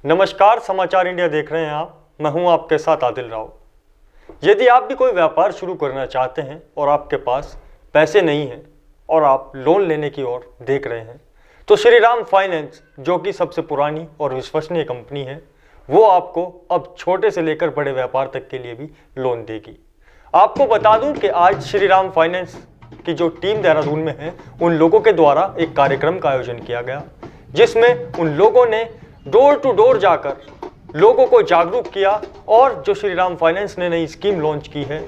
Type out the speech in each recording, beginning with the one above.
नमस्कार, समाचार इंडिया देख रहे हैं आप। मैं हूं आपके साथ आदिल राव। यदि आप भी कोई व्यापार शुरू करना चाहते हैं और आपके पास पैसे नहीं हैं और आप लोन लेने की ओर देख रहे हैं, तो श्रीराम फाइनेंस, जो कि सबसे पुरानी और विश्वसनीय कंपनी है, वो आपको अब छोटे से लेकर बड़े व्यापार तक के लिए भी लोन देगी। आपको बता दूं कि आज श्रीराम फाइनेंस की जो टीम देहरादून में है, उन लोगों के द्वारा एक कार्यक्रम का आयोजन किया गया, जिसमें उन लोगों ने डोर टू डोर जाकर लोगों को जागरूक किया और जो श्रीराम फाइनेंस ने नई स्कीम लॉन्च की है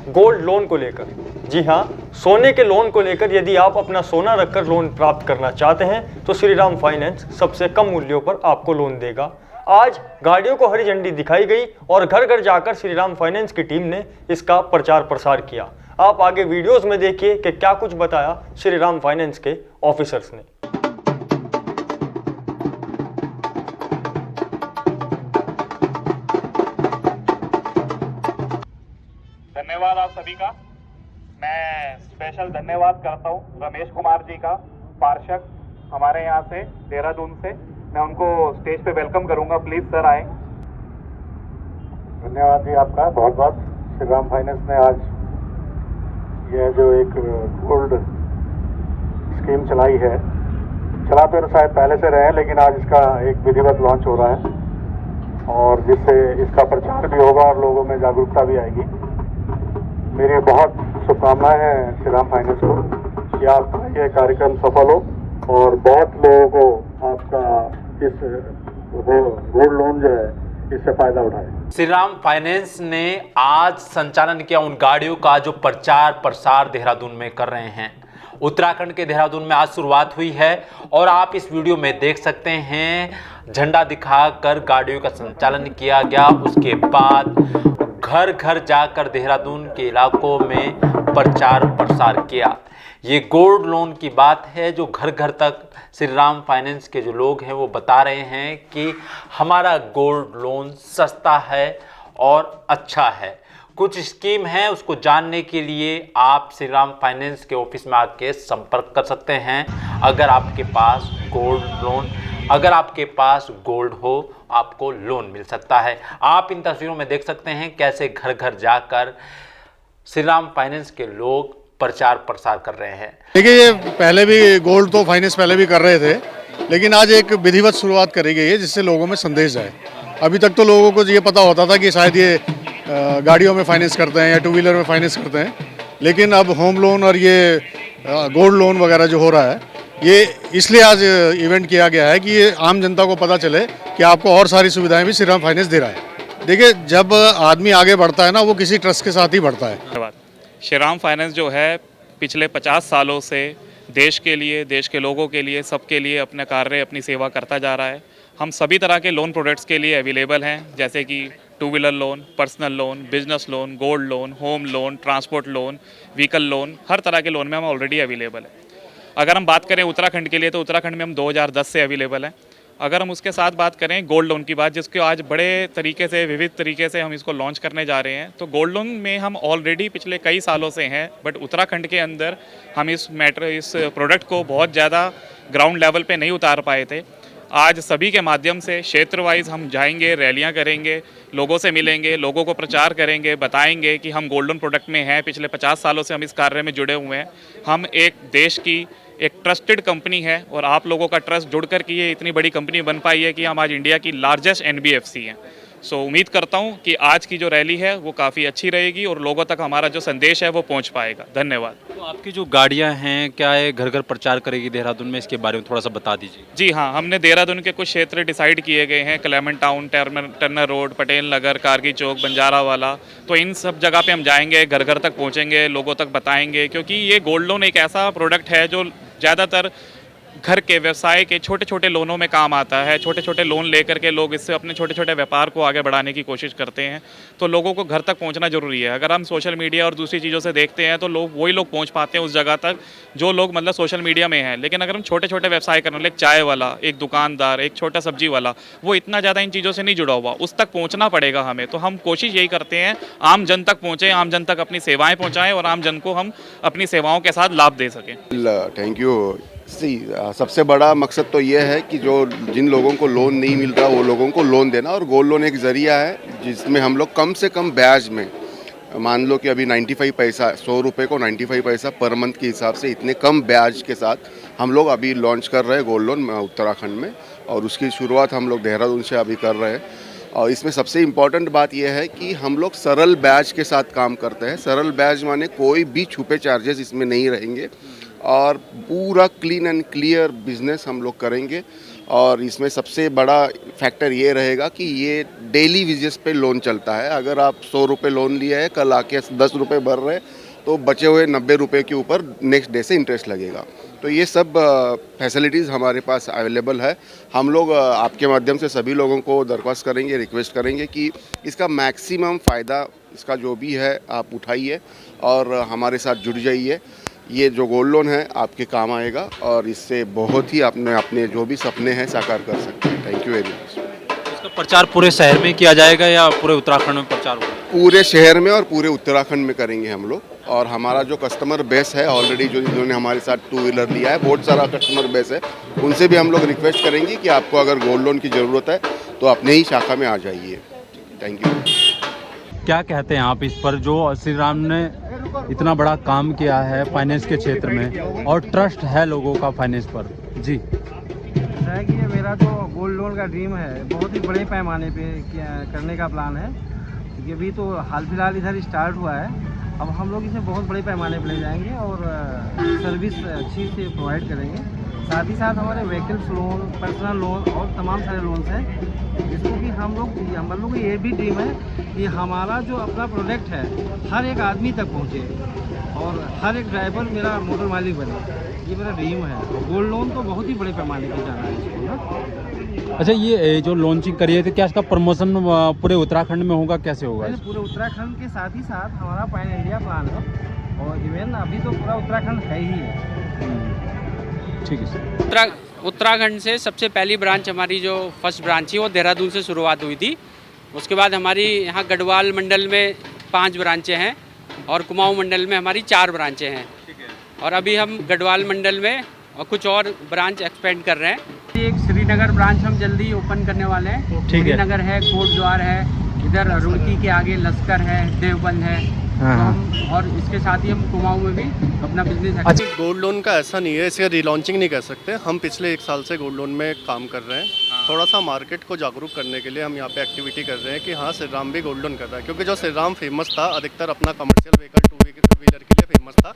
गोल्ड लोन को लेकर, जी हाँ, सोने के लोन को लेकर, यदि आप अपना सोना रखकर लोन प्राप्त करना चाहते हैं तो श्रीराम फाइनेंस सबसे कम मूल्यों पर आपको लोन देगा। आज गाड़ियों को हरी झंडी दिखाई गई और घर घर जाकर श्रीराम फाइनेंस की टीम ने इसका प्रचार प्रसार किया। आप आगे वीडियोस में देखिए कि क्या कुछ बताया श्रीराम फाइनेंस के ऑफिसर्स ने। धन्यवाद आप सभी का। मैं स्पेशल धन्यवाद करता हूँ रमेश कुमार जी का, पार्षद हमारे यहाँ से देहरादून से। मैं उनको स्टेज पे वेलकम करूँगा, प्लीज सर आए। धन्यवाद जी आपका बहुत बहुत। श्रीराम फाइनेंस ने आज यह जो एक गोल्ड स्कीम चलाई है, चला तो शायद पहले से रहे, लेकिन आज इसका एक विधिवत लॉन्च हो रहा है और जिससे इसका प्रचार भी होगा और लोगों में जागरूकता भी आएगी। मेरी बहुत शुभकामनाएं हैं श्रीराम फाइनेंस को कि आपका ये कार्यक्रम सफल हो और बहुत लोगों को आपका इस गोल्ड लोन जो है इससे फायदा उठाए। श्रीराम फाइनेंस ने आज संचालन किया उन गाड़ियों का जो प्रचार प्रसार देहरादून में कर रहे हैं। उत्तराखंड के देहरादून में आज शुरुआत हुई है और आप इस वीडियो में देख सकते हैं झंडा दिखाकर गाड़ियों का संचालन किया गया। उसके बाद घर घर जाकर देहरादून के इलाकों में प्रचार प्रसार किया। ये गोल्ड लोन की बात है जो घर घर तक श्रीराम फाइनेंस के जो लोग हैं वो बता रहे हैं कि हमारा गोल्ड लोन सस्ता है और अच्छा है। कुछ स्कीम है, उसको जानने के लिए आप श्रीराम फाइनेंस के ऑफिस में आके संपर्क कर सकते हैं। अगर आपके पास गोल्ड हो, आपको लोन मिल सकता है। आप इन तस्वीरों में देख सकते हैं कैसे घर घर जाकर श्रीराम फाइनेंस के लोग प्रचार प्रसार कर रहे हैं। देखिए, ये पहले भी गोल्ड तो फाइनेंस पहले भी कर रहे थे, लेकिन आज एक विधिवत शुरुआत करी गई है जिससे लोगों में संदेश जाए। अभी तक तो लोगों को ये पता होता था कि शायद ये गाड़ियों में फाइनेंस करते हैं या टू व्हीलर में फाइनेंस करते हैं, लेकिन अब होम लोन और ये गोल्ड लोन वगैरह जो हो रहा है, ये इसलिए आज इवेंट किया गया है कि ये आम जनता को पता चले कि आपको और सारी सुविधाएं भी श्रीराम फाइनेंस दे रहा है। देखिए, जब आदमी आगे बढ़ता है ना, वो किसी ट्रस्ट के साथ ही बढ़ता है। धन्यवाद। श्रीराम फाइनेंस जो है पिछले 50 सालों से देश के लिए, देश के लोगों के लिए, सबके लिए अपना कार्य, अपनी सेवा करता जा रहा है। हम सभी तरह के लोन प्रोडक्ट्स के लिए अवेलेबल हैं, जैसे कि two wheeler loan, personal loan, business loan, gold loan, home loan, transport loan, vehicle loan, हर तरह के लोन में हम ऑलरेडी अवेलेबल हैं। अगर हम बात करें उत्तराखंड के लिए तो उत्तराखंड में हम 2010 से अवेलेबल हैं। अगर हम उसके साथ बात करें गोल्ड लोन की बात, जिसको आज बड़े तरीके से, विविध तरीके से हम इसको लॉन्च करने जा रहे हैं, तो गोल्ड लोन में हम ऑलरेडी पिछले कई सालों से हैं, बट उत्तराखंड के अंदर हम इस प्रोडक्ट को बहुत ज़्यादा ग्राउंड लेवल पे नहीं उतार पाए थे। आज सभी के माध्यम से क्षेत्र वाइज हम जाएंगे, रैलियां करेंगे, लोगों से मिलेंगे, लोगों को प्रचार करेंगे, बताएंगे कि हम गोल्ड लोन प्रोडक्ट में हैं, पिछले 50 सालों से हम इस कार्य में जुड़े हुए हैं। हम एक देश की एक ट्रस्टेड कंपनी है और आप लोगों का ट्रस्ट जुड़कर के ये इतनी बड़ी कंपनी बन पाई है कि हम आज इंडिया की लार्जेस्ट एनबीएफसी हैं। सो उम्मीद करता हूँ कि आज की जो रैली है वो काफ़ी अच्छी रहेगी और लोगों तक हमारा जो संदेश है वो पहुँच पाएगा। धन्यवाद। तो आपकी जो गाड़ियां हैं, क्या है घर घर प्रचार करेगी देहरादून में, इसके बारे में थोड़ा सा बता दीजिए। जी हाँ, हमने देहरादून के कुछ क्षेत्र डिसाइड किए गए हैं, Clement Town, Turner Road, Patel Nagar, Kargi Chowk, Banjarawala. तो इन सब जगह पे हम जाएंगे, घर घर तक पहुँचेंगे, लोगों तक बताएंगे, क्योंकि ये गोल्ड लोन एक ऐसा प्रोडक्ट है जो ज़्यादातर घर के व्यवसाय के छोटे छोटे लोनों में काम आता है। छोटे छोटे लोन लेकर के लोग इससे अपने छोटे छोटे व्यापार को आगे बढ़ाने की कोशिश करते हैं। तो लोगों को घर तक पहुंचना ज़रूरी है। अगर हम सोशल मीडिया और दूसरी चीज़ों से देखते हैं तो वही लोग पहुंच पाते हैं उस जगह तक जो लोग मतलब सोशल मीडिया में हैं। लेकिन अगर हम छोटे छोटे व्यवसाय करने वाले, एक चाय वाला, एक दुकानदार, एक छोटा सब्जी वाला, वो इतना ज़्यादा इन चीज़ों से नहीं जुड़ा हुआ, उस तक पहुँचना पड़ेगा हमें। तो हम कोशिश यही करते हैं आम जन तक पहुँचें, आम जन तक अपनी सेवाएँ पहुँचाएँ और आम जन को हम अपनी सेवाओं के साथ लाभ दे सकें। थैंक यू सबसे बड़ा मकसद तो ये है कि जो जिन लोगों को लोन नहीं मिल रहा वो लोगों को लोन देना, और गोल्ड लोन एक ज़रिया है जिसमें हम लोग कम से कम ब्याज में, मान लो कि अभी 95 पैसा, 100 रुपये को 95 पैसा पर मंथ के हिसाब से इतने कम ब्याज के साथ हम लोग अभी लॉन्च कर रहे हैं गोल्ड लोन उत्तराखंड में, और उसकी शुरुआत हम लोग देहरादून से अभी कर रहे हैं। और इसमें सबसे इम्पॉर्टेंट बात यह है कि हम लोग सरल ब्याज के साथ काम करते हैं। सरल ब्याज माने कोई भी छुपे चार्जेस इसमें नहीं रहेंगे, और पूरा क्लीन एंड क्लियर बिजनेस हम लोग करेंगे। और इसमें सबसे बड़ा फैक्टर ये रहेगा कि ये डेली वेजेस पे लोन चलता है। अगर आप 100 रुपये लोन लिए है, कल आके 10 रुपये भर रहे, तो बचे हुए 90 रुपये के ऊपर नेक्स्ट डे से इंटरेस्ट लगेगा। तो ये सब फैसिलिटीज़ हमारे पास अवेलेबल है। हम लोग आपके माध्यम से सभी लोगों को दरख्वास्त करेंगे, रिक्वेस्ट करेंगे कि इसका मैक्सिमम फ़ायदा इसका जो भी है आप उठाइए और हमारे साथ जुड़ जाइए। ये जो गोल्ड लोन है आपके काम आएगा, और इससे बहुत ही अपने जो भी सपने हैं साकार कर सकते हैं। Thank you very much. इसका प्रचार पूरे शहर में किया जाएगा या पूरे उत्तराखंड में प्रचार होगा? पूरे शहर में और पूरे उत्तराखंड में करेंगे हम लोग। और हमारा जो कस्टमर बेस है ऑलरेडी, जो जिन्होंने हमारे साथ 2 व्हीलर लिया है, बहुत सारा कस्टमर बेस है, उनसे भी हम लोग रिक्वेस्ट करेंगे कि आपको अगर गोल्ड लोन की ज़रूरत है तो अपने ही शाखा में आ जाइए। Thank you. क्या कहते हैं आप इस पर, जो श्री राम ने इतना बड़ा काम किया है फाइनेंस के क्षेत्र में, और ट्रस्ट है लोगों का फाइनेंस पर? जी, ऐसा है कि ये मेरा जो गोल्ड लोन का ड्रीम है, बहुत ही बड़े पैमाने पे करने का प्लान है। ये भी तो हाल फिलहाल इधर स्टार्ट हुआ है, अब हम लोग इसे बहुत बड़े पैमाने पे ले जाएंगे और सर्विस अच्छी से प्रोवाइड करेंगे। साथ ही साथ हमारे व्हीकल्स लोन, पर्सनल लोन और तमाम सारे लोन्स हैं, जिसको कि हम लोग को ये भी ड्रीम है कि हमारा जो अपना प्रोडक्ट है हर एक आदमी तक पहुँचे और हर एक ड्राइवर मेरा मोटर मालिक बने। ये मेरा ड्रीम है। गोल्ड लोन तो बहुत ही बड़े पैमाने पर जाना है इसको ना। अच्छा, ये जो लॉन्चिंग करी है तो क्या इसका प्रमोशन पूरे उत्तराखंड में होगा, कैसे होगा? पूरे उत्तराखंड के साथ ही साथ हमारा पैन इंडिया प्लान है, और इवन अभी तो पूरा उत्तराखंड है ही है। ठीक है सर। उत्तराखंड से सबसे पहली ब्रांच हमारी जो फर्स्ट ब्रांच थी वो देहरादून से शुरुआत हुई थी। उसके बाद हमारी यहाँ गढ़वाल मंडल में 5 ब्रांचें हैं और कुमाऊँ मंडल में हमारी 4 ब्रांचें हैं। और अभी हम गढ़वाल मंडल में और कुछ और ब्रांच एक्सपेंड कर रहे हैं। एक श्रीनगर ब्रांच हम जल्दी ओपन करने वाले हैं। श्रीनगर है, कोटद्वार है, इधर रुड़की के आगे लश्कर है, देवबंद है। तो और इसके साथ ही हम कुमाऊँ में भी अपना बिजनेस। अच्छा, गोल्ड लोन का ऐसा नहीं है, इसे रीलॉन्चिंग नहीं कह सकते। हम पिछले 1 साल से गोल्ड लोन में काम कर रहे हैं। थोड़ा सा मार्केट को जागरूक करने के लिए हम यहाँ पे एक्टिविटी कर रहे हैं कि हाँ, श्री राम भी गोल्ड लोन कर रहा है, क्योंकि जो श्री राम फेमस था अधिकतर अपना कमर्शियल व्हीकल 2 व्हीलर के लिए फेमस था।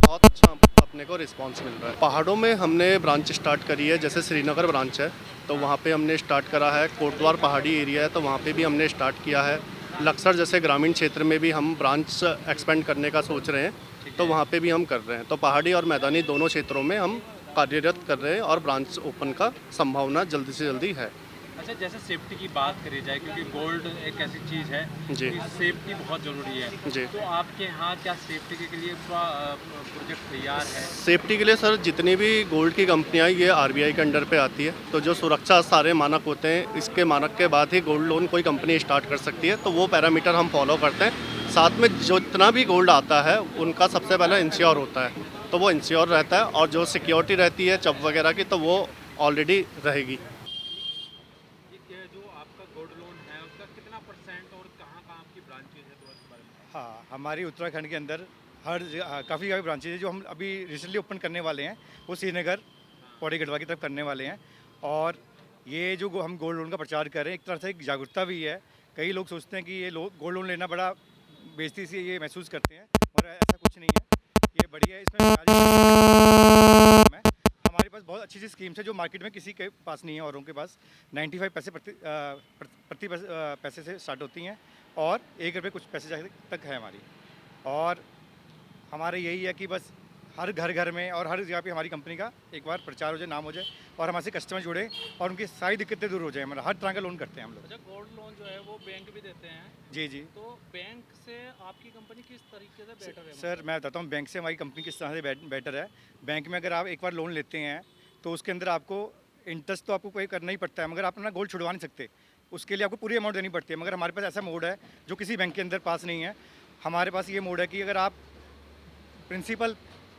बहुत अच्छा अपने को रिस्पांस मिल रहा है। पहाड़ों में हमने ब्रांच स्टार्ट करी है, जैसे श्रीनगर ब्रांच है तो वहाँ पे हमने स्टार्ट करा है। कोटद्वार पहाड़ी एरिया है तो वहाँ पे भी हमने स्टार्ट किया है। लक्सर जैसे ग्रामीण क्षेत्र में भी हम ब्रांच एक्सपेंड करने का सोच रहे हैं, तो वहाँ पे भी हम कर रहे हैं। तो पहाड़ी और मैदानी दोनों क्षेत्रों में हम कार्यरत कर रहे हैं और ब्रांच ओपन का संभावना जल्दी से जल्दी है। अच्छा, जैसे सेफ्टी की बात करी जाए, क्योंकि गोल्ड एक ऐसी चीज़ है जी, सेफ्टी बहुत ज़रूरी है जी। तो आपके यहाँ क्या सेफ्टी के लिए प्रोजेक्ट तैयार है? सेफ्टी के लिए सर जितनी भी गोल्ड की कंपनियाँ ये RBI के अंडर पे आती है, तो जो सुरक्षा सारे मानक होते हैं, इसके मानक के बाद ही गोल्ड लोन कोई कंपनी स्टार्ट कर सकती है। तो वो पैरामीटर हम फॉलो करते हैं। साथ में जितना भी गोल्ड आता है उनका सबसे पहले इंश्योर होता है, तो वो इंश्योर रहता है, और जो सिक्योरिटी रहती है चप वगैरह की, तो वो ऑलरेडी रहेगी। हाँ, हमारी उत्तराखंड के अंदर काफ़ी ब्रांचेज है जो हम अभी रिसेंटली ओपन करने वाले हैं। वो श्रीनगर, पौड़ी गढ़वा की तरफ करने वाले हैं। और ये जो हम गोल्ड लोन का प्रचार कर रहे हैं, एक तरह से एक जागरूकता भी है। कई लोग सोचते हैं कि ये लोग गोल्ड लोन लेना बड़ा बेइज्जती से ये महसूस करते हैं, और ऐसा कुछ नहीं है। ये बढ़िया है। इसमें हमारे पास बहुत अच्छी सी स्कीम्स है जो मार्केट में किसी के पास नहीं है, औरों के पास 95 पैसे प्रति पैसे से स्टार्ट होती हैं, और 1 रुपये कुछ पैसे तक है हमारी। और हमारा यही है कि बस हर घर में और हर जगह पे हमारी कंपनी का एक बार प्रचार हो जाए, नाम हो जाए, और हमारे से कस्टमर जुड़े और उनकी सारी दिक्कतें दूर हो जाए। हमारा हर तरह का लोन करते हैं हम लोग। अच्छा, गोल्ड लोन जो है वो बैंक भी देते हैं? जी जी। तो बैंक से आपकी कंपनी किस तरीके से बेटर है? सर मैं बताता हूँ बैंक से हमारी कंपनी किस तरह से बेटर है। बैंक में अगर आप एक बार लोन लेते हैं तो उसके अंदर आपको इंटरेस्ट तो आपको कोई करना ही पड़ता है, मगर आप अपना गोल्ड छुड़वा नहीं सकते। उसके लिए आपको पूरी अमाउंट देनी पड़ती है। मगर हमारे पास ऐसा मोड है जो किसी बैंक के अंदर पास नहीं है। हमारे पास ये मोड है कि अगर आप प्रिंसिपल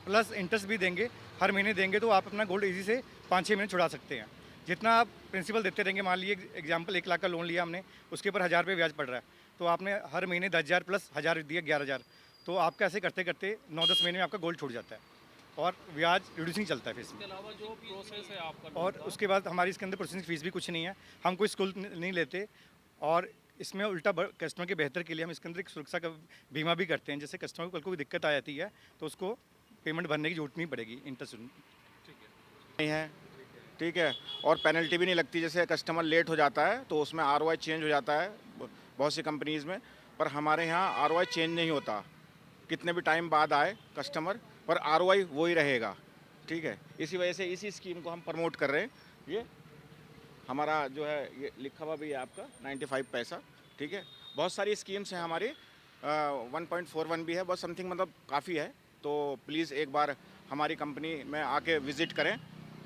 प्लस इंटरेस्ट भी देंगे, हर महीने देंगे, तो आप अपना गोल्ड ईजी से 5-6 महीने छुड़ा सकते हैं। जितना आप प्रिंसिपल देते रहेंगे, मान लीजिए एग्जाम्पल 1 लाख का लोन लिया हमने, उसके ऊपर 1000 रुपये ब्याज पड़ रहा है, तो आपने हर महीने 10,000 प्लस 1000 दिया 11,000, तो आपका ऐसे करते करते 9-10 महीने में आपका गोल्ड छूट जाता है और ब्याज रिड्यूसिंग चलता है फिर इसके अलावा जो प्रोसेस है आपका, और उसके बाद हमारी इसके अंदर प्रोसेसिंग फीस भी कुछ नहीं है, हम कोई स्कूल नहीं लेते, और इसमें उल्टा कस्टमर के बेहतर के लिए हम इसके अंदर एक सुरक्षा का बीमा भी करते हैं। जैसे कस्टमर को कल कोई दिक्कत आ जाती है तो उसको पेमेंट भरने की जरूरत नहीं पड़ेगी, इंटरेस्ट नहीं है, ठीक है, और पेनल्टी भी नहीं लगती। जैसे कस्टमर लेट हो जाता है तो उसमें ROI चेंज हो जाता है बहुत सी कंपनीज़ में, पर हमारे यहाँ ROI चेंज नहीं होता, कितने भी टाइम बाद आए कस्टमर, पर ROI वो ही रहेगा, ठीक है। इसी वजह से इसी स्कीम को हम प्रमोट कर रहे हैं। ये हमारा जो है ये लिखा हुआ भी है आपका 95 पैसा, ठीक है। बहुत सारी स्कीम्स हैं हमारी, 1.41 भी है, बहुत समथिंग, मतलब काफ़ी है। तो प्लीज़ एक बार हमारी कंपनी में आके विज़िट करें।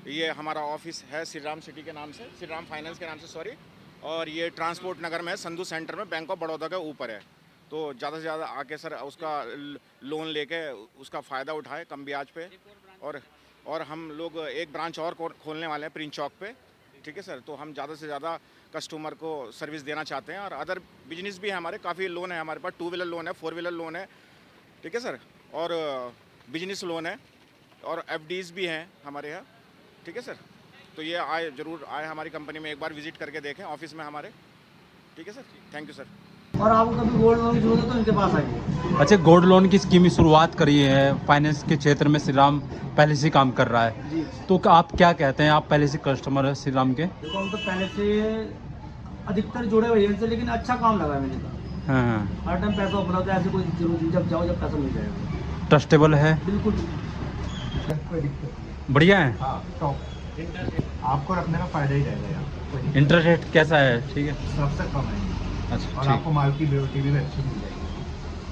ये हमारा ऑफिस है श्री राम सिटी के नाम से, श्री राम फाइनेंस के नाम से, सॉरी, और ये ट्रांसपोर्ट नगर में है, संधू सेंटर में, बैंक ऑफ बड़ौदा के ऊपर है। तो ज़्यादा से ज़्यादा आके सर उसका लोन लेके उसका फ़ायदा उठाए कम ब्याज पे। और हम लोग एक ब्रांच और खोलने वाले हैं प्रिंस चौक पे, ठीक है सर। तो हम ज़्यादा से ज़्यादा कस्टमर को सर्विस देना चाहते हैं, और अदर बिजनेस भी है हमारे, काफ़ी लोन है हमारे पास, 2 व्हीलर लोन है, 4 व्हीलर लोन है, ठीक है सर, और बिजनेस लोन है, और FDs भी हैं हमारे यहाँ, ठीक है सर। तो ये ज़रूर आए हमारी कंपनी में, एक बार विजिट करके देखें ऑफिस में हमारे, ठीक है सर। Thank you sir. और आपको कभी गोल्ड लोन की जरूरत है तो इनके पास आइए। अच्छा, गोल्ड लोन की स्कीम की शुरुआत करी है फाइनेंस के क्षेत्र में, श्री राम पहले से काम कर रहा है जी। तो आप क्या कहते हैं, आप पहले से कस्टमर है श्री राम के? देखो, हम तो पहले से अधिकतर जुड़े हुए हैं इनसे, लेकिन अच्छा काम लगा है मैंने तो। हाँ, हर टाइम पैसा उपलब्ध है, ऐसी कोई जरूरत नहीं, जब जाओ जब पैसा मिल जाएगा। ट्रस्टेबल है, बिल्कुल बढ़िया है। हाँ, टॉप आपको रखने का फ़ायदा ही रहेगा यार। इंटरेस्ट रेट कैसा है? ठीक है, सबसे कम है, अच्छा, और ठीक, आपको माल की बेवटी भी अच्छी मिल जाएगी।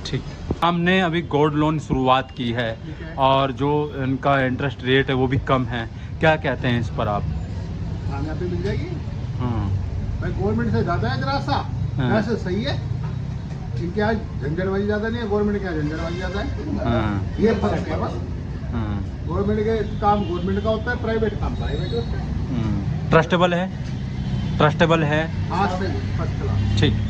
ठीक। हमने अभी गोल्ड लोन शुरुआत की है और जो इनका इंटरेस्ट रेट है वो भी कम है, क्या कहते हैं इस पर आप? कामयाबी मिल जाएगी। हाँ, भाई गवर्नमेंट से ज़्यादा है जरा सा, हाँ। वैसे सही है, इनके आज झंझटबाजी ज़्यादा नहीं है, गवर्नमेंट के यहाँ झंझटबाजी ज़्यादा है। हाँ, ये फर्क है बस। हाँ, गवर्नमेंट के काम गवर्नमेंट का होता है, प्राइवेट काम प्राइवेट होता है। ट्रस्टेबल है, ट्रस्टेबल है, आज से फर्स्ट क्लास। ठीक।